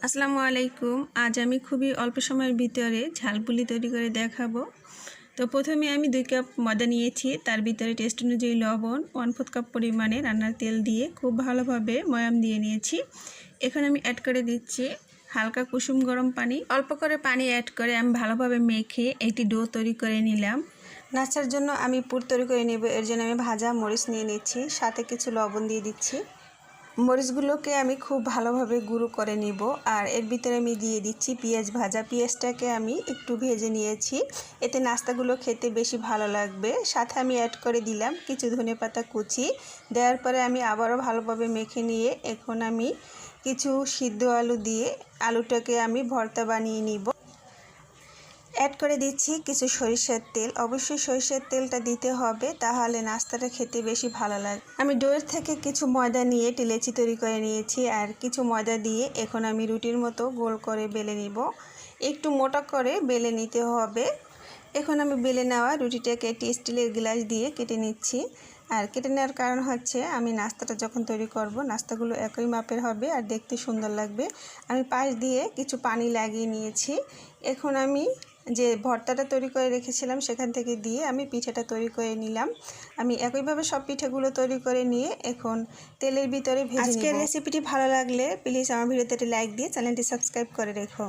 আসসালামু আলাইকুম। আজ আমি খুবই অল্প সময়ের ভিতরে ঝালপুলি তৈরি করে দেখাবো। তো প্রথমে আমি 2 কাপ ময়দা নিয়েছি, তার ভিতরে টেস্ট অনুযায়ী লবণ, 1/4 কাপ পরিমাণে রান্নার তেল দিয়ে খুব ভালোভাবে ময়াম দিয়ে নিয়েছি। এখন আমি অ্যাড করে দিচ্ছি হালকা কুসুম গরম পানি। অল্প করে পানি অ্যাড করে আমি ভালোভাবে মেখে একটি ডো তৈরি করে নিলাম। নাস্তার জন্য আমি পুর তৈরি করে নেব, এর জন্য আমি ভাজা মরিচ নিয়ে নিচ্ছি, সাথে কিছু লবণ দিয়ে দিচ্ছি। মরিচগুলোকে আমি খুব ভালোভাবে গুঁড়ো করে নিব। আর এর ভিতরে আমি দিয়ে দিচ্ছি পেঁয়াজ ভাজা। পেঁয়াজটাকে আমি একটু ভেজে নিয়েছি, এতে নাস্তাগুলো খেতে বেশি ভালো লাগবে। সাথে আমি অ্যাড করে দিলাম কিছু ধনেপাতা কুচি। দেওয়ার পরে আমি আবারও ভালোভাবে মেখে নিয়ে এখন আমি কিছু সিদ্ধ আলু দিয়ে আলুটাকে আমি ভর্তা বানিয়ে নিব। অ্যাড করে দিচ্ছি কিছু সরিষার তেল। অবশ্যই সরিষার তেলটা দিতে হবে, তাহলে নাস্তাটা খেতে বেশি ভালো লাগে। আমি ডোয়ের থেকে কিছু ময়দা নিয়ে লেচি তৈরি করে নিয়েছি, আর কিছু ময়দা দিয়ে এখন আমি রুটির মতো গোল করে বেলে নিব। একটু মোটা করে বেলে নিতে হবে। এখন আমি বেলে নেওয়া রুটিটাকে একটি স্টিলের গ্লাস দিয়ে কেটে নিচ্ছি। আর কেটে নেওয়ার কারণ হচ্ছে আমি নাস্তাটা যখন তৈরি করব, নাস্তাগুলো একই মাপের হবে আর দেখতে সুন্দর লাগবে। আমি পাশ দিয়ে কিছু পানি লাগিয়ে নিয়েছি। এখন আমি যে ভর্তাটা তৈরি করে রেখেছিলাম সেখান থেকে দিয়ে আমি পিঠাটা তৈরি করে নিলাম। আমি একইভাবে সব পিঠাগুলো তৈরি করে নিয়ে এখন তেলের ভিতরে ভেজে নিব। আজকের রেসিপিটি ভালো লাগলে প্লিজ আমার ভিডিওতে একটি লাইক দিয়ে চ্যানেলটি সাবস্ক্রাইব করে রেখো।